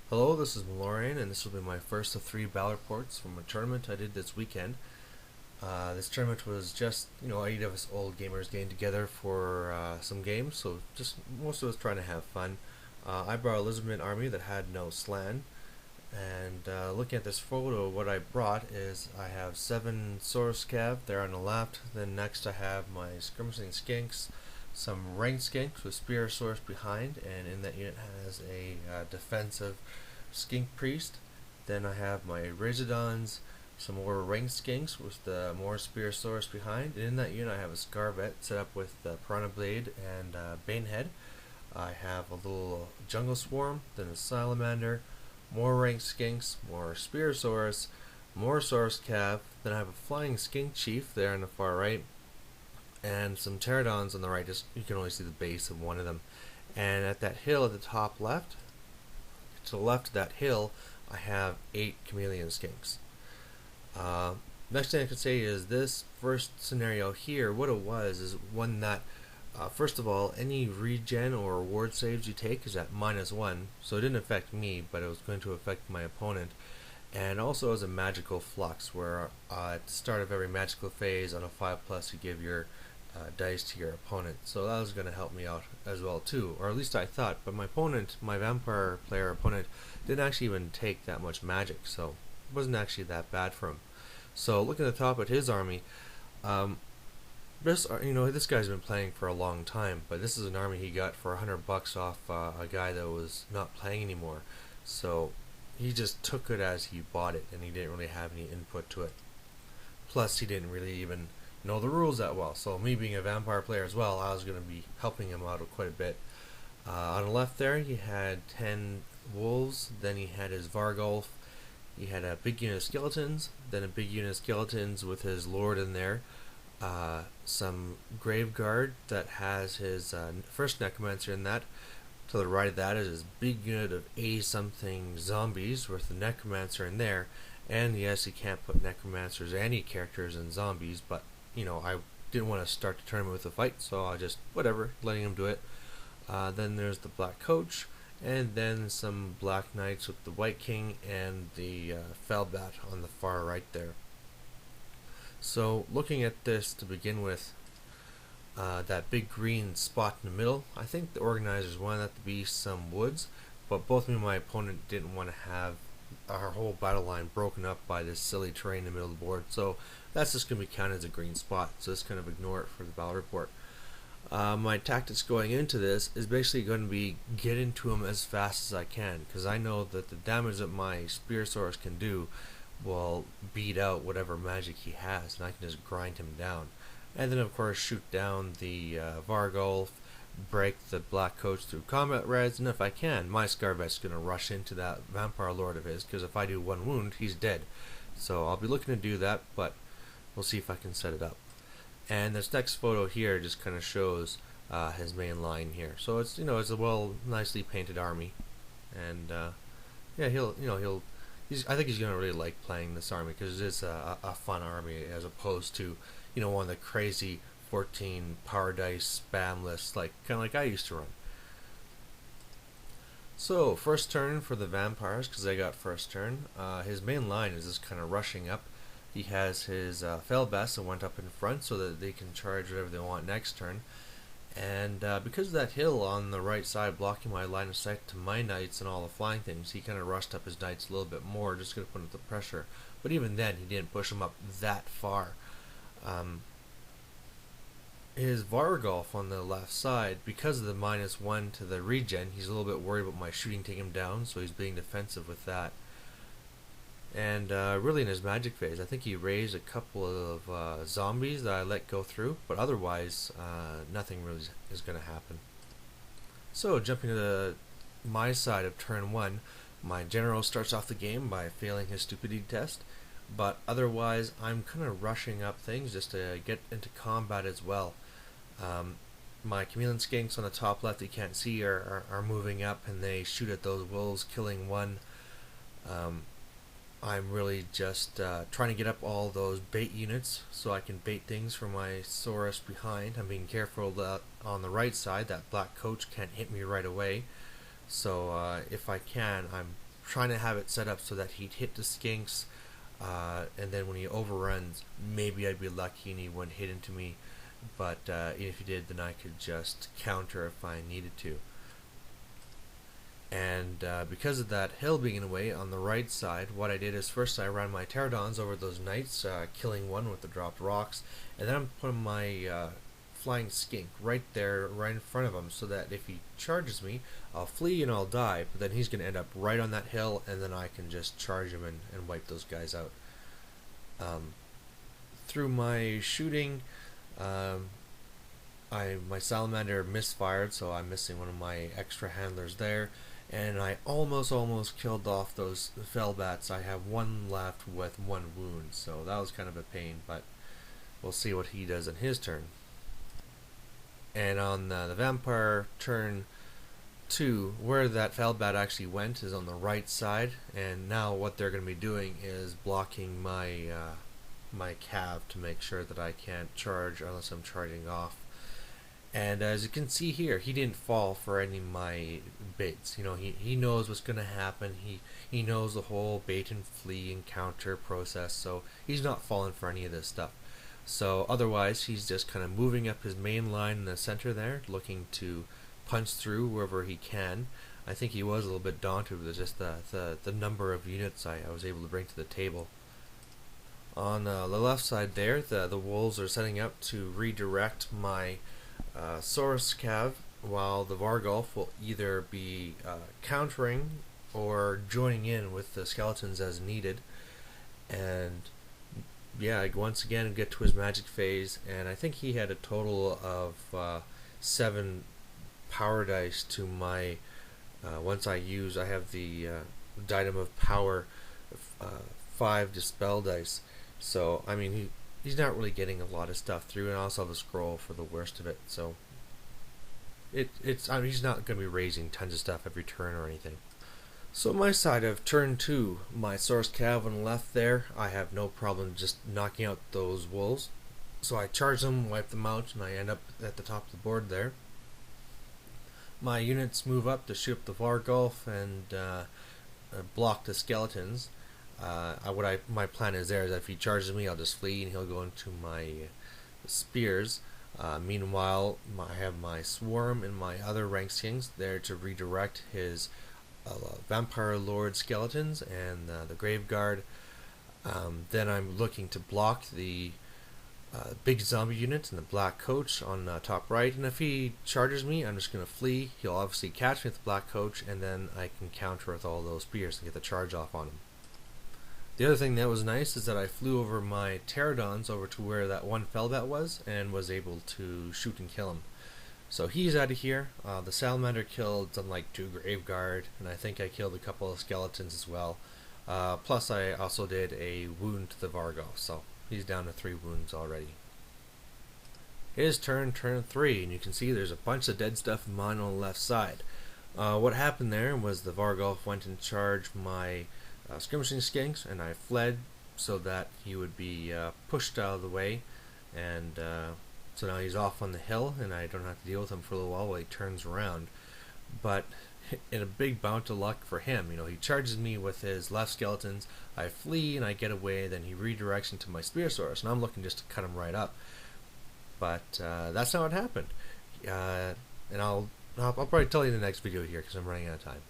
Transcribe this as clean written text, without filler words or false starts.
Hello, this is Malorian, and this will be my first of 3 battle reports from a tournament I did this weekend. This tournament was just, 8 of us old gamers getting together for some games, so just most of us trying to have fun. I brought a Lizardmen army that had no slann, and looking at this photo, what I brought is I have 7 Saurus Cav there on the left, then next I have my skirmishing skinks, some ranked skinks with Spearosaurus behind, and in that unit has a defensive skink priest. Then I have my Razordons, some more ranked skinks with more Spearosaurus behind, and in that unit I have a Scarvet set up with Piranha Blade and Banehead. I have a little Jungle Swarm, then a Salamander, more ranked skinks, more Spearosaurus, more Saurus Cav, then I have a Flying Skink Chief there on the far right, and some pterodons on the right. Just you can only see the base of one of them. And at that hill at the top left, to the left of that hill, I have 8 chameleon skinks. Next thing I can say is this first scenario here, what it was is one that, first of all, any regen or ward saves you take is at -1, so it didn't affect me, but it was going to affect my opponent. And also as a magical flux, where at the start of every magical phase on a 5+, you give your dice to your opponent. So that was going to help me out as well too, or at least I thought. But my opponent, my vampire player opponent, didn't actually even take that much magic, so it wasn't actually that bad for him. So looking at the top of his army, this guy's been playing for a long time, but this is an army he got for $100 off a guy that was not playing anymore. So he just took it as he bought it, and he didn't really have any input to it. Plus, he didn't really even know the rules that well. So me being a vampire player as well, I was going to be helping him out quite a bit. On the left there, he had 10 wolves. Then he had his Vargolf. He had a big unit of skeletons. Then a big unit of skeletons with his lord in there. Some Graveguard that has his first necromancer in that. To the right of that is his big unit of 80-something zombies with the necromancer in there. And yes, you can't put necromancers or any characters in zombies, but I didn't want to start the tournament with a fight, so I just whatever, letting him do it. Then there's the Black Coach, and then some Black Knights with the White King and the Felbat on the far right there. So looking at this to begin with, that big green spot in the middle, I think the organizers wanted that to be some woods, but both me and my opponent didn't want to have our whole battle line broken up by this silly terrain in the middle of the board, so that's just going to be counted as a green spot, so just kind of ignore it for the battle report. My tactics going into this is basically going to be get into him as fast as I can, because I know that the damage that my Spearosaurus can do will beat out whatever magic he has, and I can just grind him down. And then of course shoot down the Vargolf, break the Black Coach through combat res, and if I can, my Scarvet's going to rush into that Vampire Lord of his, because if I do 1 wound, he's dead. So I'll be looking to do that, but we'll see if I can set it up. And this next photo here just kind of shows his main line here. So it's it's a nicely painted army, and yeah, I think he's gonna really like playing this army because it is a fun army as opposed to one of the crazy 14 power dice spam lists kind of like I used to run. So first turn for the vampires, because they got first turn. His main line is just kind of rushing up. He has his Felbest that went up in front so that they can charge whatever they want next turn. And because of that hill on the right side blocking my line of sight to my knights and all the flying things, he kind of rushed up his knights a little bit more, just going to put up the pressure. But even then, he didn't push them up that far. His Vargolf on the left side, because of the -1 to the regen, he's a little bit worried about my shooting taking him down, so he's being defensive with that. And really in his magic phase, I think he raised a couple of zombies that I let go through, but otherwise nothing really is going to happen. So jumping to my side of turn 1, my general starts off the game by failing his stupidity test, but otherwise I'm kind of rushing up things just to get into combat as well. My chameleon skinks on the top left you can't see are moving up, and they shoot at those wolves, killing one. I'm really just trying to get up all those bait units so I can bait things for my Saurus behind. I'm being careful that on the right side that Black Coach can't hit me right away. So if I can, I'm trying to have it set up so that he'd hit the skinks, and then when he overruns, maybe I'd be lucky and he wouldn't hit into me. But if he did, then I could just counter if I needed to. And because of that hill being in the way on the right side, what I did is first I ran my pterodons over those knights, killing one with the dropped rocks, and then I'm putting my flying skink right there, right in front of him, so that if he charges me, I'll flee and I'll die, but then he's going to end up right on that hill, and then I can just charge him and wipe those guys out. Through my shooting, my salamander misfired, so I'm missing one of my extra handlers there, and I almost killed off those fell bats. I have one left with one wound, so that was kind of a pain, but we'll see what he does in his turn. And on the vampire turn 2, where that fell bat actually went is on the right side, and now what they're going to be doing is blocking my my cav to make sure that I can't charge unless I'm charging off. And as you can see here, he didn't fall for any of my baits. You know, he knows what's going to happen. He knows the whole bait and flee and counter process, so he's not falling for any of this stuff. So otherwise, he's just kind of moving up his main line in the center there, looking to punch through wherever he can. I think he was a little bit daunted with just the number of units I was able to bring to the table. On the left side there, the wolves are setting up to redirect my Saurus Cav, while the Vargulf will either be countering or joining in with the skeletons as needed. And yeah, once again get to his magic phase, and I think he had a total of 7 power dice to my once I have the Diadem of Power 5 dispel dice, so I mean he's not really getting a lot of stuff through, and I also have a scroll for the worst of it, so I mean, he's not going to be raising tons of stuff every turn or anything. So my side of turn 2, my Saurus Cav on the left there, I have no problem just knocking out those wolves. So I charge them, wipe them out, and I end up at the top of the board there. My units move up to shoot up the Vargulf and block the skeletons. My plan is there is that if he charges me, I'll just flee and he'll go into my spears. Meanwhile, I have my Swarm and my other rank skins there to redirect his Vampire Lord skeletons and the Grave Guard. Then I'm looking to block the big zombie unit and the black coach on top right, and if he charges me, I'm just going to flee. He'll obviously catch me with the black coach, and then I can counter with all those spears and get the charge off on him. The other thing that was nice is that I flew over my pterodons over to where that one fellbat was and was able to shoot and kill him. So he's out of here. The salamander killed something like 2 grave guard, and I think I killed a couple of skeletons as well. Plus I also did a wound to the Vargulf, so he's down to 3 wounds already. His turn 3, and you can see there's a bunch of dead stuff of mine on the left side. What happened there was the Vargulf went and charged my skirmishing skinks, and I fled so that he would be pushed out of the way, and so now he's off on the hill, and I don't have to deal with him for a little while he turns around. But in a big bout of luck for him, you know, he charges me with his left skeletons, I flee and I get away, then he redirects into my Spearosaurus, and I'm looking just to cut him right up. But that's not what happened, and I'll probably tell you in the next video here because I'm running out of time.